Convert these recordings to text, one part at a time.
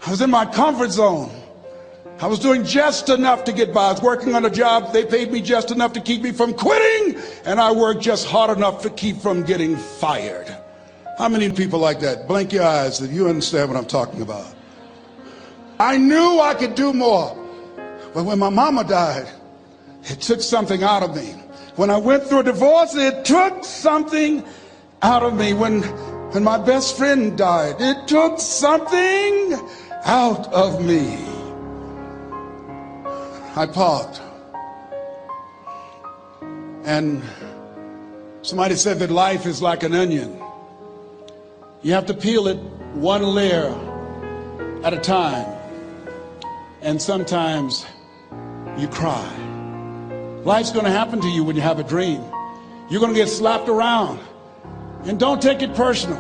I was in my comfort zone. I was doing just enough to get by. I was working on a job. They paid me just enough to keep me from quitting, and I worked just hard enough to keep from getting fired. How many people like that? Blink your eyes if you understand what I'm talking about. I knew I could do more, but when my mama died, it took something out of me. When I went through a divorce, it took something out of me. When my best friend died, it took something out of me. I paused, and somebody said that life is like an onion. You have to peel it one layer at a time, and sometimes you cry. Life's going to happen to you when you have a dream. You're going to get slapped around, and don't take it personal.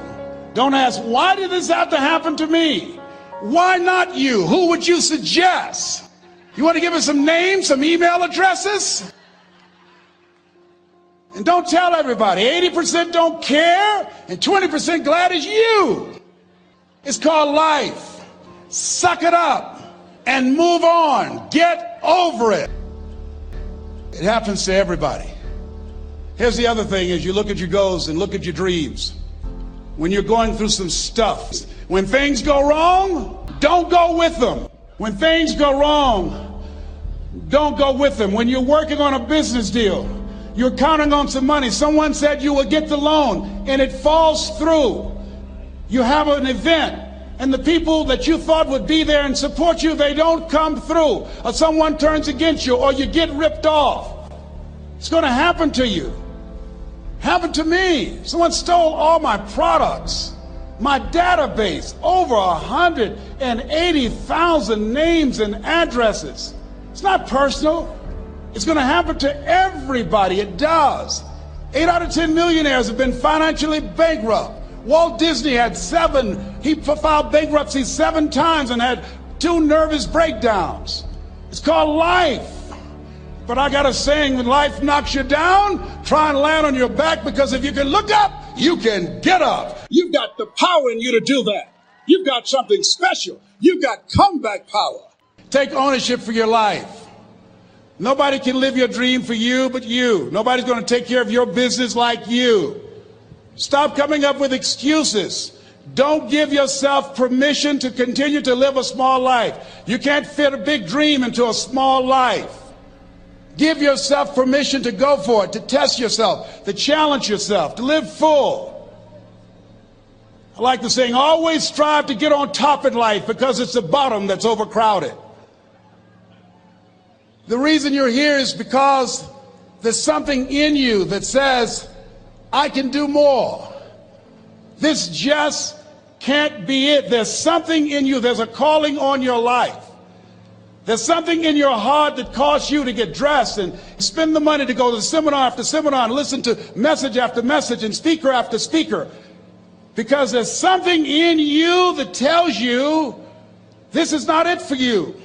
Don't ask, why did this have to happen to me? Why not you? Who would you suggest? You want to give us some names, some email addresses? And don't tell everybody. 80% don't care, and 20% glad it's you. It's called life. Suck it up and move on. Get over it. It happens to everybody. Here's the other thing: is you look at your goals and look at your dreams. When you're going through some stuff, when things go wrong, don't go with them. When things go wrong, don't go with them. When you're working on a business deal, you're counting on some money. Someone said you will get the loan, and it falls through. You have an event, and the people that you thought would be there and support you, they don't come through. Or someone turns against you, or you get ripped off. It's going to happen to you. Happened to me. Someone stole all my products, my database, over 180,000 names and addresses. It's not personal. It's going to happen to everybody. It does. 8 out of 10 millionaires have been financially bankrupt. Walt Disney had he filed bankruptcy 7 times and had 2 nervous breakdowns. It's called life. But I got a saying: when life knocks you down, try and land on your back, because if you can look up, you can get up. You've got the power in you to do that. You've got something special. You've got comeback power. Take ownership for your life. Nobody can live your dream for you but you. Nobody's going to take care of your business like you. Stop coming up with excuses. Don't give yourself permission to continue to live a small life. You can't fit a big dream into a small life. Give yourself permission to go for it, to test yourself, to challenge yourself, to live full. I like the saying, always strive to get on top in life, because it's the bottom that's overcrowded. The reason you're here is because there's something in you that says, I can do more. This just can't be it. There's something in you. There's a calling on your life. There's something in your heart that caused you to get dressed and spend the money to go to seminar after seminar and listen to message after message and speaker after speaker. Because there's something in you that tells you this is not it for you.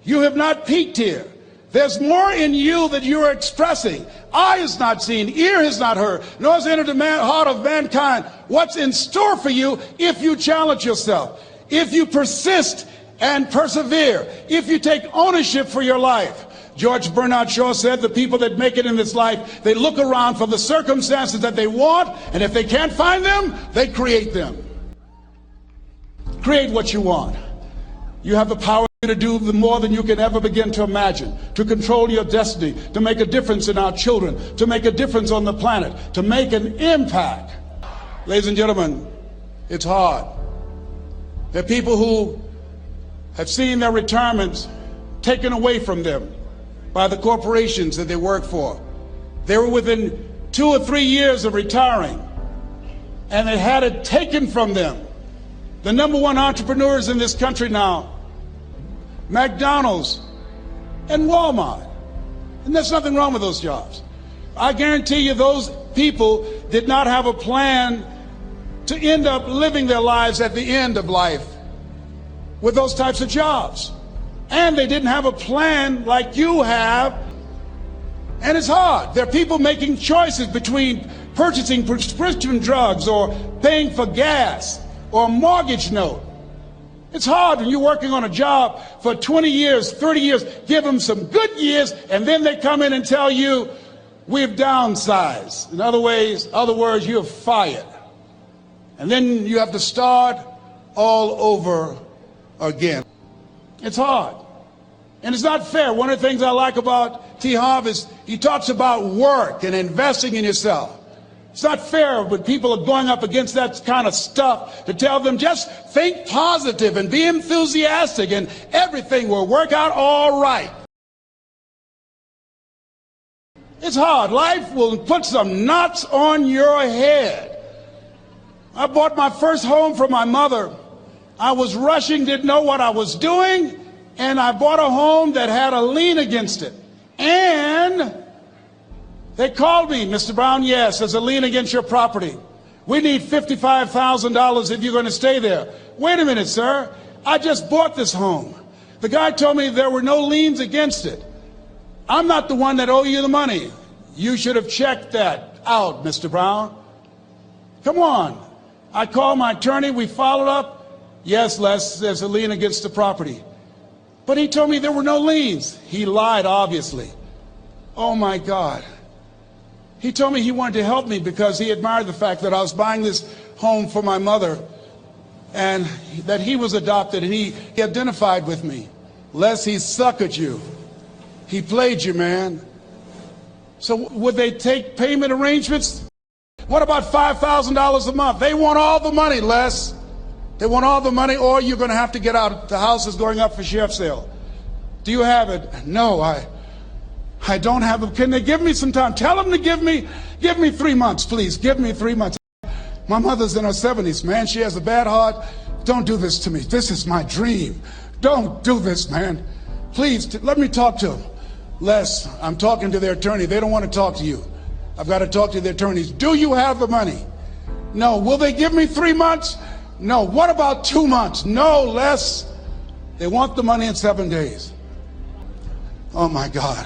You have not peaked here. There's more in you that you are expressing. Eye has not seen, ear has not heard, nor has entered the heart of mankind what's in store for you if you challenge yourself, if you persist and persevere, if you take ownership for your life. George Bernard Shaw said the people that make it in this life, they look around for the circumstances that they want, and if they can't find them, they create them. Create what you want. You have the power to do more than you can ever begin to imagine, to control your destiny, to make a difference in our children, to make a difference on the planet, to make an impact. Ladies and gentlemen, it's hard. There are people who have seen their retirements taken away from them by the corporations that they work for. They were within 2 or 3 years of retiring, and they had it taken from them. The #1 entrepreneurs in this country now, McDonald's and Walmart. And there's nothing wrong with those jobs. I guarantee you those people did not have a plan to end up living their lives at the end of life with those types of jobs. And they didn't have a plan like you have. And it's hard. There are people making choices between purchasing prescription drugs or paying for gas or a mortgage note. It's hard when you're working on a job for 20 years, 30 years, give them some good years, and then they come in and tell you, we've downsized. In other words, you're fired. And then you have to start all over again. It's hard. And it's not fair. One of the things I like about T. Harv is he talks about work and investing in yourself. It's not fair when people are going up against that kind of stuff to tell them just think positive and be enthusiastic and everything will work out all right. It's hard. Life will put some knots on your head. I bought my first home for my mother. I was rushing, didn't know what I was doing, and I bought a home that had a lien against it. And they called me, Mr. Brown, yes, there's a lien against your property. We need $55,000 if you're going to stay there. Wait a minute, sir. I just bought this home. The guy told me there were no liens against it. I'm not the one that owe you the money. You should have checked that out, Mr. Brown. Come on. I called my attorney. We followed up. Yes, Les, there's a lien against the property. But he told me there were no liens. He lied, obviously. Oh, my God. He told me he wanted to help me because he admired the fact that I was buying this home for my mother and that he was adopted, and he identified with me. Les, he suckered you. He played you, man. So would they take payment arrangements? What about $5,000 a month? They want all the money, Les. They want all the money, or you're going to have to get out. The house is going up for sheriff's sale. Do you have it? No, I don't have it. Can they give me some time? Tell them to give me 3 months, please. Give me 3 months. My mother's in her 70s, man. She has a bad heart. Don't do this to me. This is my dream. Don't do this, man. Please, let me talk to them. Les, I'm talking to their attorney. They don't want to talk to you. I've got to talk to their attorneys. Do you have the money? No. Will they give me 3 months? No. What about 2 months? No, Les. They want the money in 7 days. Oh, my God.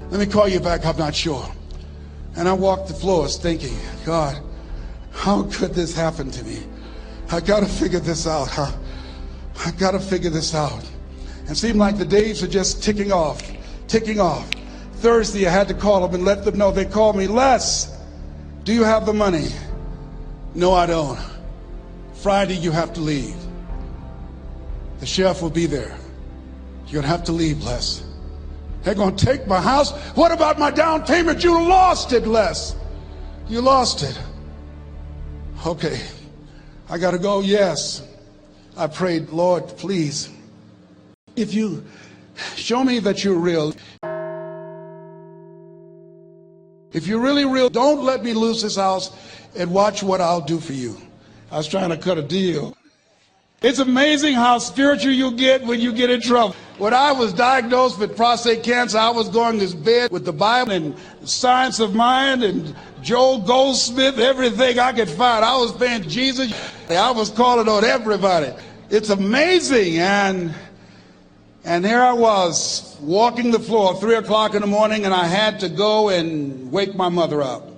Let me call you back. I'm not sure. And I walked the floors thinking, God, how could this happen to me? I got to figure this out. I got to figure this out. And it seemed like the days were just ticking off. Thursday, I had to call them and let them know. They called me, Les, do you have the money? No, I don't. Friday, you have to leave. The sheriff will be there. You're going to have to leave, Les. They're going to take my house. What about my down payment? You lost it, Les. You lost it. Okay. I got to go. Yes. I prayed, Lord, please, if you show me that you're real. If you're really real, don't let me lose this house and watch what I'll do for you. I was trying to cut a deal. It's amazing how spiritual you get when you get in trouble. When I was diagnosed with prostate cancer, I was going to bed with the Bible and Science of Mind and Joel Goldsmith, everything I could find. I was saying Jesus. I was calling on everybody. It's amazing. And here I was walking the floor 3 o'clock in the morning, and I had to go and wake my mother up.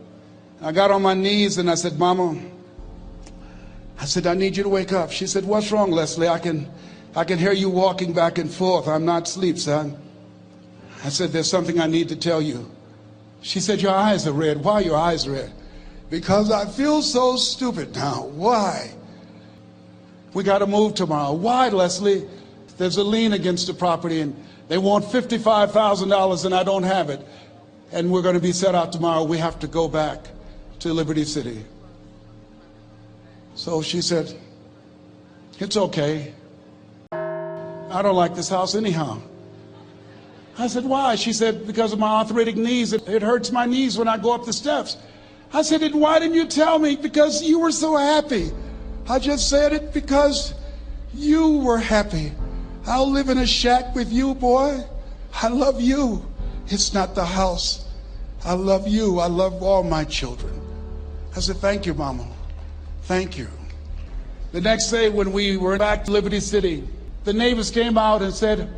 I got on my knees and I said, Mama, I said, I need you to wake up. She said, what's wrong, Leslie? I can hear you walking back and forth. I'm not asleep, son. I said, there's something I need to tell you. She said, your eyes are red. Why are your eyes red? Because I feel so stupid now. Why? We got to move tomorrow. Why, Leslie? There's a lien against the property, and they want $55,000, and I don't have it. And we're going to be set out tomorrow. We have to go back to Liberty City. So she said, it's okay. I don't like this house anyhow. I said, why? She said, because of my arthritic knees. It hurts my knees when I go up the steps. I said, then why didn't you tell me? Because you were so happy. I just said it because you were happy. I'll live in a shack with you, boy. I love you. It's not the house. I love you. I love all my children. I said, thank you, Mama. Thank you. The next day when we were back to Liberty City, the neighbors came out and said,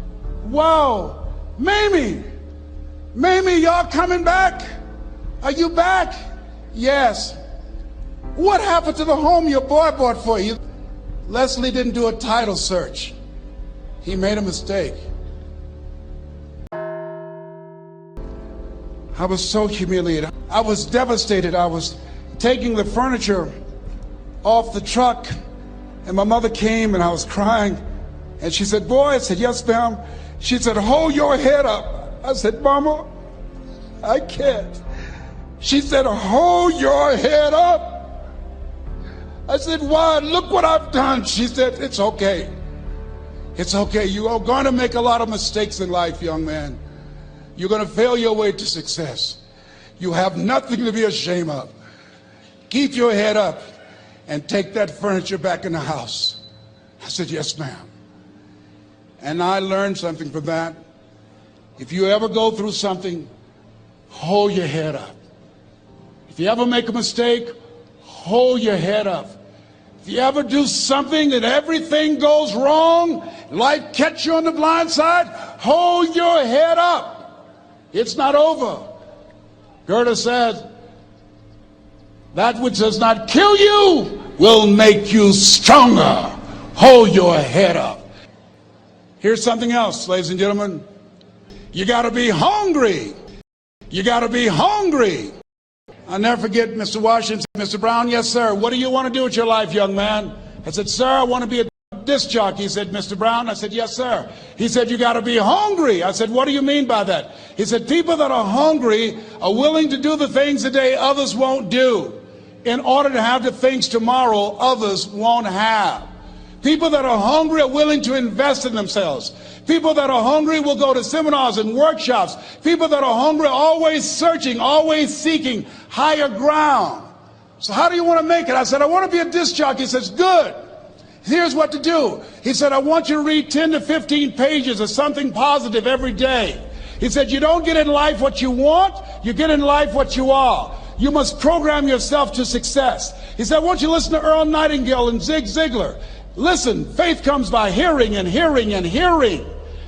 whoa, Mamie, y'all coming back? Are you back? Yes. What happened to the home your boy bought for you? Leslie didn't do a title search. He made a mistake. I was so humiliated. I was devastated. I was taking the furniture off the truck, and my mother came, and I was crying. And she said, "Boy," I said, "Yes, ma'am." She said, "Hold your head up." I said, "Mama, I can't." She said, "Hold your head up." I said, "Why? Look what I've done." She said, "It's okay. It's okay. You are going to make a lot of mistakes in life, young man. You're going to fail your way to success. You have nothing to be ashamed of. Keep your head up and take that furniture back in the house." I said, "Yes, ma'am." And I learned something from that. If you ever go through something, hold your head up. If you ever make a mistake, hold your head up. If you ever do something that everything goes wrong, life catch you on the blind side, hold your head up. It's not over. Goethe said, "That which does not kill you will make you stronger." Hold your head up. Here's something else, ladies and gentlemen. You got to be hungry. You got to be hungry. I'll never forget Mr. Washington said, "Mr. Brown, yes, sir. What do you want to do with your life, young man?" I said, "Sir, I want to be a disc jockey." He said, "Mr. Brown?" I said, "Yes, sir." He said, "You got to be hungry." I said, "What do you mean by that?" He said, "People that are hungry are willing to do the things today others won't do in order to have the things tomorrow others won't have. People that are hungry are willing to invest in themselves. People that are hungry will go to seminars and workshops. People that are hungry are always searching, always seeking higher ground." So how do you want to make it? I said, "I want to be a disc jockey." He says, "Good. Here's what to do." He said, "I want you to read 10 to 15 pages of something positive every day." He said, "You don't get in life what you want, you get in life what you are. You must program yourself to success." He said, "I want you to listen to Earl Nightingale and Zig Ziglar. Listen, faith comes by hearing and hearing and hearing."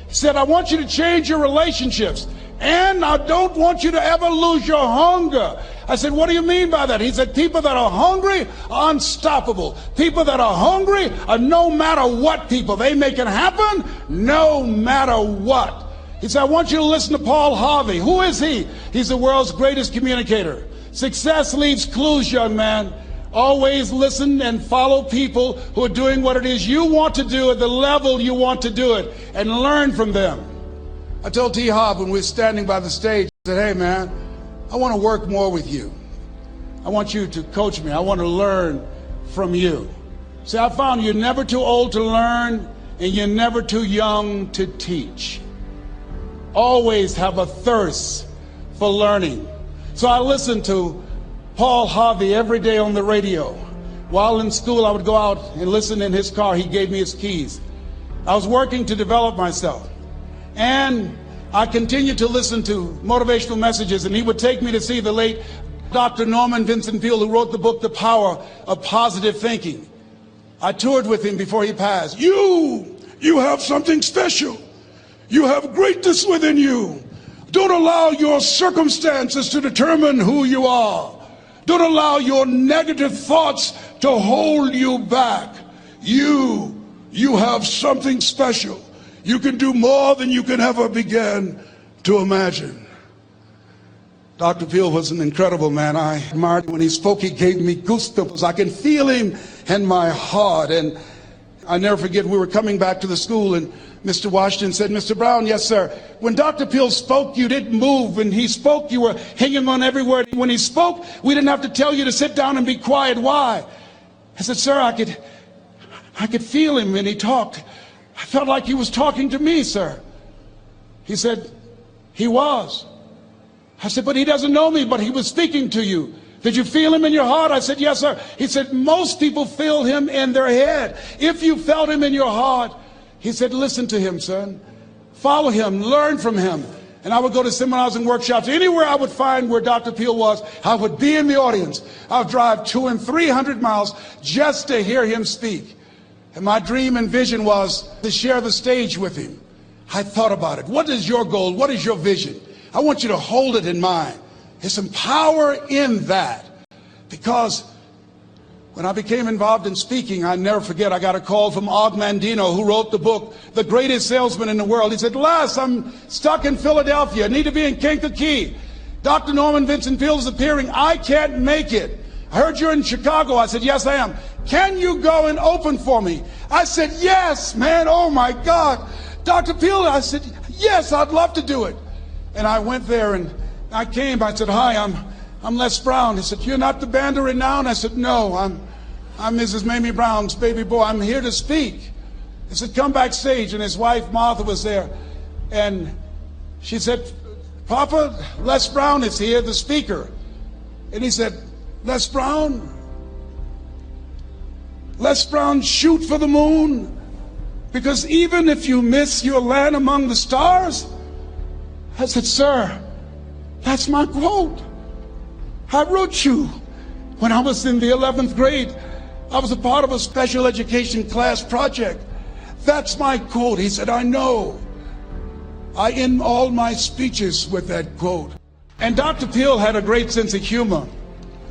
He said, "I want you to change your relationships, and I don't want you to ever lose your hunger." I said, "What do you mean by that?" He said, "People that are hungry are unstoppable. People that are hungry are no matter what people. They make it happen no matter what." He said, "I want you to listen to Paul Harvey." Who is he? He's the world's greatest communicator. Success leaves clues, young man. Always listen and follow people who are doing what it is you want to do at the level you want to do it, and learn from them. I told T. Hobb when we were standing by the stage, I said, "Hey man, I want to work more with you. I want you to coach me. I want to learn from you." See, I found you're never too old to learn, and you're never too young to teach. Always have a thirst for learning. So I listened to Paul Harvey every day on the radio. While in school, I would go out and listen in his car. He gave me his keys. I was working to develop myself. And I continued to listen to motivational messages, and he would take me to see the late Dr. Norman Vincent Peale, who wrote the book, The Power of Positive Thinking. I toured with him before he passed. You have something special. You have greatness within you. Don't allow your circumstances to determine who you are. Don't allow your negative thoughts to hold you back. You have something special. You can do more than you can ever begin to imagine. Dr. Peale was an incredible man. I admired him. When he spoke, he gave me goosebumps. I can feel him in my heart. And I never forget, we were coming back to the school, and Mr. Washington said, "Mr. Brown," "Yes, sir." "When Dr. Peale spoke, you didn't move. When he spoke, you were hanging on every word. When he spoke, we didn't have to tell you to sit down and be quiet. Why?" I said, "Sir, I could feel him when he talked. I felt like he was talking to me, sir." He said, "He was." I said, "But he doesn't know me, but he was speaking to you. Did you feel him in your heart?" I said, "Yes, sir." He said, "Most people feel him in their head. If you felt him in your heart," he said, "listen to him, son. Follow him, learn from him." And I would go to seminars and workshops. Anywhere I would find where Dr. Peale was, I would be in the audience. I would drive 200 and 300 miles just to hear him speak. And my dream and vision was to share the stage with him. I thought about it. What is your goal? What is your vision? I want you to hold it in mind. There's some power in that, because When I became involved in speaking, I never forget, I got a call from Og Mandino, who wrote the book, The Greatest Salesman in the World. He said, Les, I'm stuck in Philadelphia. I need to be in Kankakee. Dr. Norman Vincent Peale is appearing. I can't make it. I heard you're in Chicago. I said, yes, I am. Can you go and open for me? I said, yes, man. Oh, my God. Dr. Peale, I said, yes, I'd love to do it. And I went there and I came. I said, hi, I'm Les Brown. He said, you're not the band of renown? I said, no, I'm Mrs. Mamie Brown's baby boy. I'm here to speak. He said, come backstage. And his wife, Martha, was there. And she said, Papa, Les Brown is here, the speaker. And he said, Les Brown, shoot for the moon. Because even if you miss your land among the stars. I said, sir, that's my quote. I wrote you when I was in the 11th grade. I was a part of a special education class project. That's my quote. He said, I know. I end all my speeches with that quote. And Dr. Peale had a great sense of humor.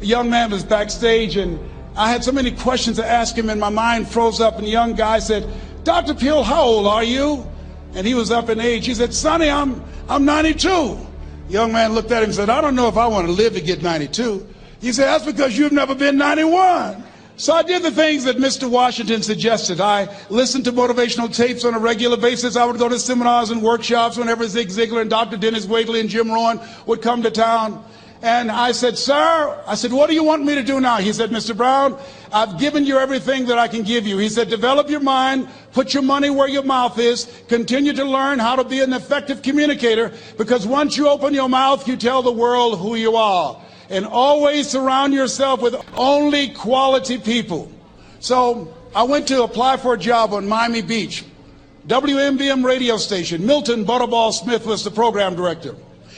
A young man was backstage, and I had so many questions to ask him, and my mind froze up, and the young guy said, Dr. Peale, how old are you? And he was up in age. He said, Sonny, I'm 92. The young man looked at him and said, I don't know if I want to live to get 92. He said, that's because you've never been 91. So I did the things that Mr. Washington suggested. I listened to motivational tapes on a regular basis. I would go to seminars and workshops whenever Zig Ziglar and Dr. Dennis Wagley and Jim Rohn would come to town. And I said, sir, what do you want me to do now? He said, Mr. Brown, I've given you everything that I can give you. He said, develop your mind, put your money where your mouth is, continue to learn how to be an effective communicator, because once you open your mouth, you tell the world who you are. And always surround yourself with only quality people. So I went to apply for a job on Miami Beach. WMBM radio station. Milton Butterball Smith was the program director.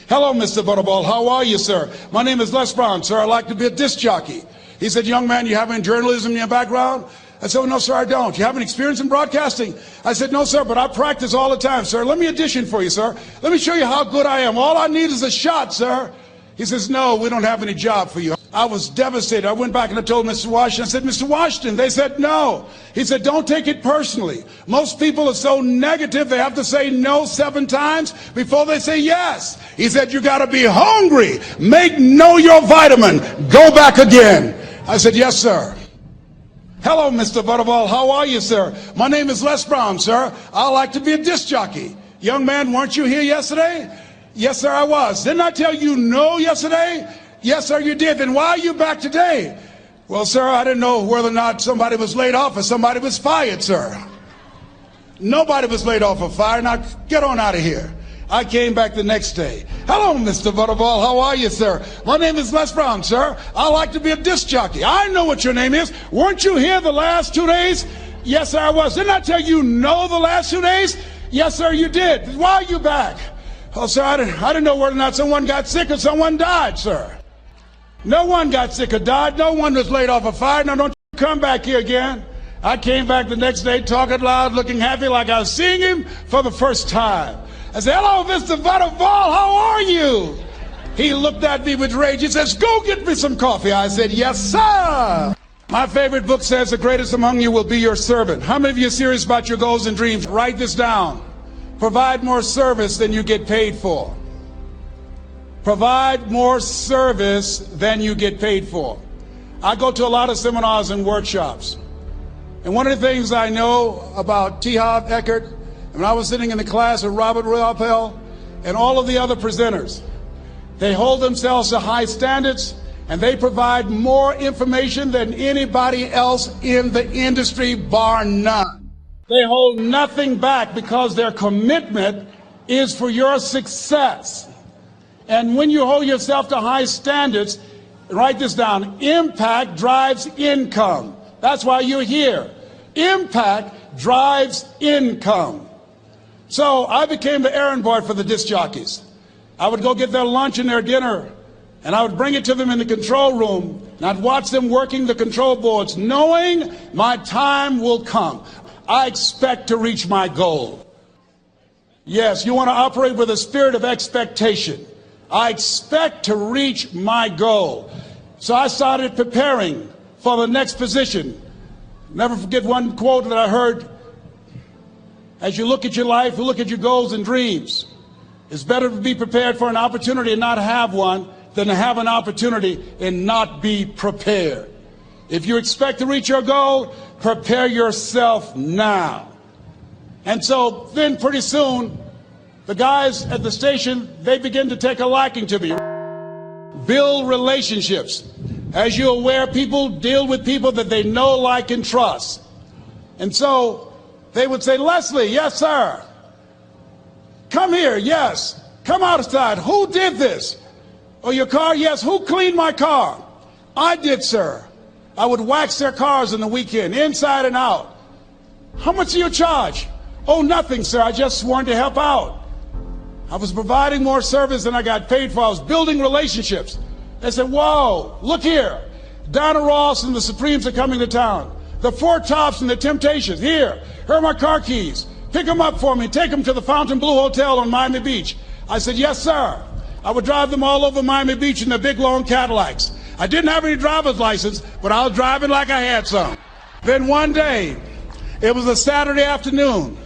Hello, Mr. Butterball. How are you, sir? My name is Les Brown, sir. I'd like to be a disc jockey. He said, young man, you have any journalism in your background? I said, oh, no, sir, I don't. You have any experience in broadcasting? I said, no, sir, but I practice all the time, sir. Let me audition for you, sir. Let me show you how good I am. All I need is a shot, sir. He says, no, we don't have any job for you. I was devastated. I went back and I told Mr. Washington. I said, Mr. Washington. They said, no. He said, don't take it personally. Most people are so negative, they have to say no 7 times before they say yes. He said, you got to be hungry. Know your vitamin. Go back again. I said, yes, sir. Hello, Mr. Butterball. How are you, sir? My name is Les Brown, sir. I like to be a disc jockey. Young man, weren't you here yesterday? Yes, sir, I was. Didn't I tell you no yesterday? Yes, sir, you did. Then why are you back today? Well, sir, I didn't know whether or not somebody was laid off or somebody was fired, sir. Nobody was laid off or fired. Now, get on out of here. I came back the next day. Hello, Mr. Butterball. How are you, sir? My name is Les Brown, sir. I like to be a disc jockey. I know what your name is. Weren't you here the last 2 days? Yes, sir, I was. Didn't I tell you no the last 2 days? Yes, sir, you did. Why are you back? Oh, sir, I didn't know whether or not someone got sick or someone died, sir. No one got sick or died. No one was laid off or fired. Now, don't you come back here again. I came back the next day talking loud, looking happy like I was seeing him for the first time. I said, hello, Mr. Butterfall, how are you? He looked at me with rage. He says, go get me some coffee. I said, yes, sir. My favorite book says the greatest among you will be your servant. How many of you are serious about your goals and dreams? Write this down. Provide more service than you get paid for. Provide more service than you get paid for. I go to a lot of seminars and workshops. And one of the things I know about T. Harv Eckert, when I was sitting in the class with Robert Ruppel and all of the other presenters, they hold themselves to high standards and they provide more information than anybody else in the industry, bar none. They hold nothing back because their commitment is for your success. And when you hold yourself to high standards, write this down, impact drives income. That's why you're here. Impact drives income. So I became the errand boy for the disc jockeys. I would go get their lunch and their dinner, and I would bring it to them in the control room, and I'd watch them working the control boards, knowing my time will come. I expect to reach my goal. Yes, you want to operate with a spirit of expectation. I expect to reach my goal. So I started preparing for the next position. Never forget one quote that I heard. As you look at your life, you look at your goals and dreams. It's better to be prepared for an opportunity and not have one than to have an opportunity and not be prepared. If you expect to reach your goal, prepare yourself now. And so then pretty soon, the guys at the station, they begin to take a liking to me. Build relationships. As you're aware, people deal with people that they know, like, and trust. And so they would say, Leslie, yes, sir. Come here, yes. Come outside. Who did this? Oh, your car? Yes. Who cleaned my car? I did, sir. I would wax their cars on the weekend, inside and out. How much do you charge? Oh, nothing, sir. I just wanted to help out. I was providing more service than I got paid for. I was building relationships. They said, whoa, look here. Donna Ross and the Supremes are coming to town. The Four Tops and the Temptations. Here are my car keys. Pick them up for me. Take them to the Fontainebleau Hotel on Miami Beach. I said, yes, sir. I would drive them all over Miami Beach in their big, long Cadillacs. I didn't have any driver's license, but I was driving like I had some. Then one day, it was a Saturday afternoon.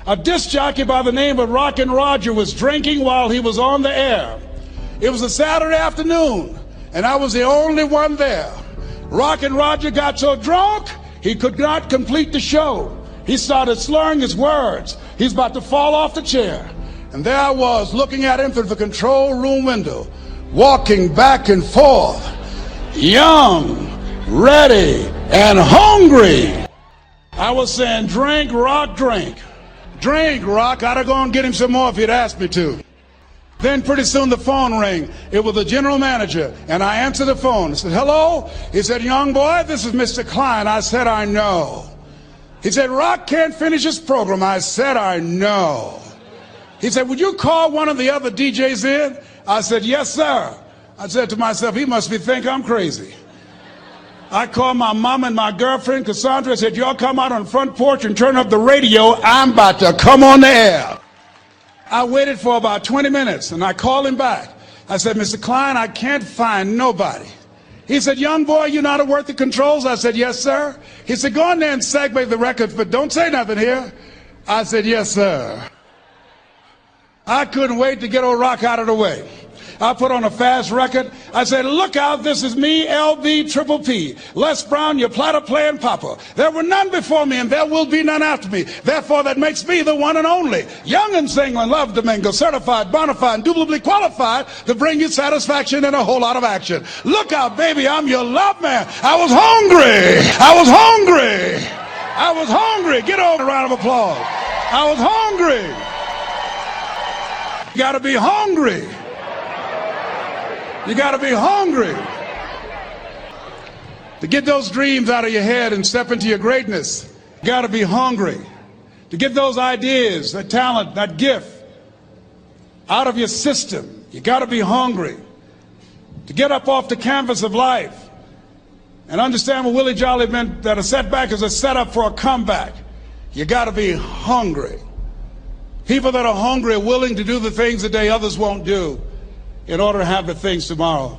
A disc jockey by the name of Rockin' Roger was drinking while he was on the air. It was a Saturday afternoon, and I was the only one there. Rockin' Roger got so drunk, he could not complete the show. He started slurring his words. He's about to fall off the chair. And there I was, looking at him through the control room window, walking back and forth, young, ready, and hungry. I was saying, drink, Rock, drink. Drink, Rock. I'd have gone and get him some more if he'd asked me to. Then pretty soon the phone rang. It was the general manager, and I answered the phone. I said, hello? He said, young boy, this is Mr. Klein. I said, I know. He said, Rock can't finish his program. I said, I know. He said, would you call one of the other DJs in? I said, yes, sir. I said to myself, he must think I'm crazy. I called my mom and my girlfriend, Cassandra. I said, y'all come out on the front porch and turn up the radio. I'm about to come on the air. I waited for about 20 minutes, and I called him back. I said, Mr. Klein, I can't find nobody. He said, young boy, you know how to work the controls? I said, yes, sir. He said, go in there and segue the records, but don't say nothing here. I said, yes, sir. I couldn't wait to get old Rock out of the way. I put on a fast record. I said, look out, this is me, LB Triple P. Les Brown, your platter playing papa. There were none before me, and there will be none after me. Therefore, that makes me the one and only. Young and single and love to mingle, certified, bona fide, indubitably qualified to bring you satisfaction and a whole lot of action. Look out, baby, I'm your love man. I was hungry. I was hungry. I was hungry. Get over a round of applause. I was hungry. You gotta be hungry. You got to be hungry to get those dreams out of your head and step into your greatness. You got to be hungry to get those ideas, that talent, that gift out of your system. You got to be hungry to get up off the canvas of life and understand what Willie Jolly meant, that a setback is a setup for a comeback. You got to be hungry. People that are hungry are willing to do the things today others won't do, in order to have the things tomorrow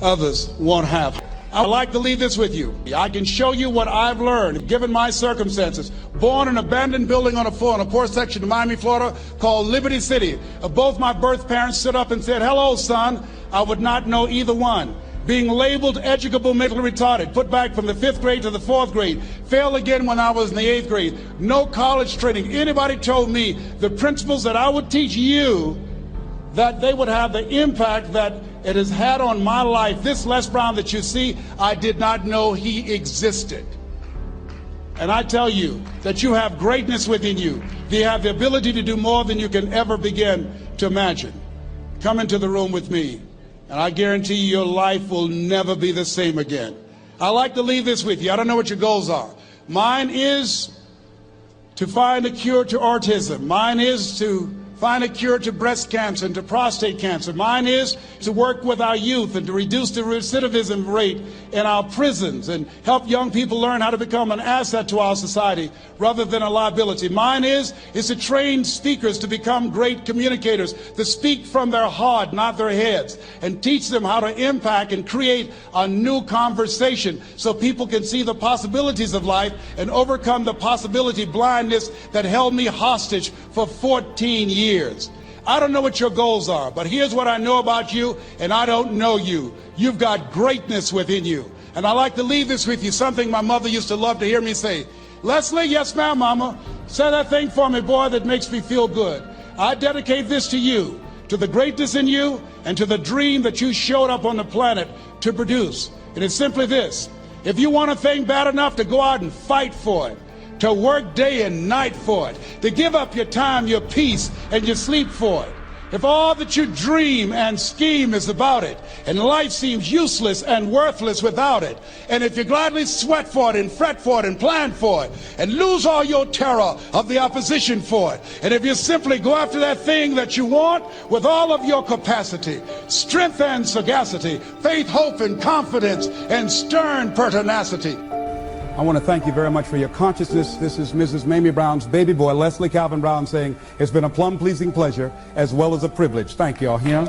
others won't have. I'd like to leave this with you. I can show you what I've learned, given my circumstances. Born in an abandoned building on a poor section of Miami, Florida, called Liberty City. Both my birth parents stood up and said, hello, son. I would not know either one. Being labeled educable mentally retarded, put back from the 5th grade to the 4th grade, failed again when I was in the 8th grade. No college training. Anybody told me the principles that I would teach you, that they would have the impact that it has had on my life. This Les Brown that you see, I did not know he existed. And I tell you that you have greatness within you. You have the ability to do more than you can ever begin to imagine. Come into the room with me, and I guarantee you your life will never be the same again. I like to leave this with you. I don't know what your goals are. Mine is to find a cure to autism. Mine is to find a cure to breast cancer and to prostate cancer. Mine is to work with our youth and to reduce the recidivism rate in our prisons and help young people learn how to become an asset to our society rather than a liability. Mine is to train speakers to become great communicators, to speak from their heart, not their heads, and teach them how to impact and create a new conversation so people can see the possibilities of life and overcome the possibility blindness that held me hostage for 14 years. I don't know what your goals are, but here's what I know about you, and I don't know you. You've got greatness within you. And I like to leave this with you, something my mother used to love to hear me say. Leslie, yes ma'am, mama. Say that thing for me, boy, that makes me feel good. I dedicate this to you, to the greatness in you, and to the dream that you showed up on the planet to produce. And it's simply this. If you want a thing bad enough to go out and fight for it, to work day and night for it, to give up your time, your peace, and your sleep for it. If all that you dream and scheme is about it, and life seems useless and worthless without it, and if you gladly sweat for it and fret for it and plan for it, and lose all your terror of the opposition for it, and if you simply go after that thing that you want with all of your capacity, strength and sagacity, faith, hope, and confidence, and stern pertinacity. I want to thank you very much for your consciousness. This is Mrs. Mamie Brown's baby boy, Leslie Calvin Brown, saying it's been a plum-pleasing pleasure as well as a privilege. Thank you all here.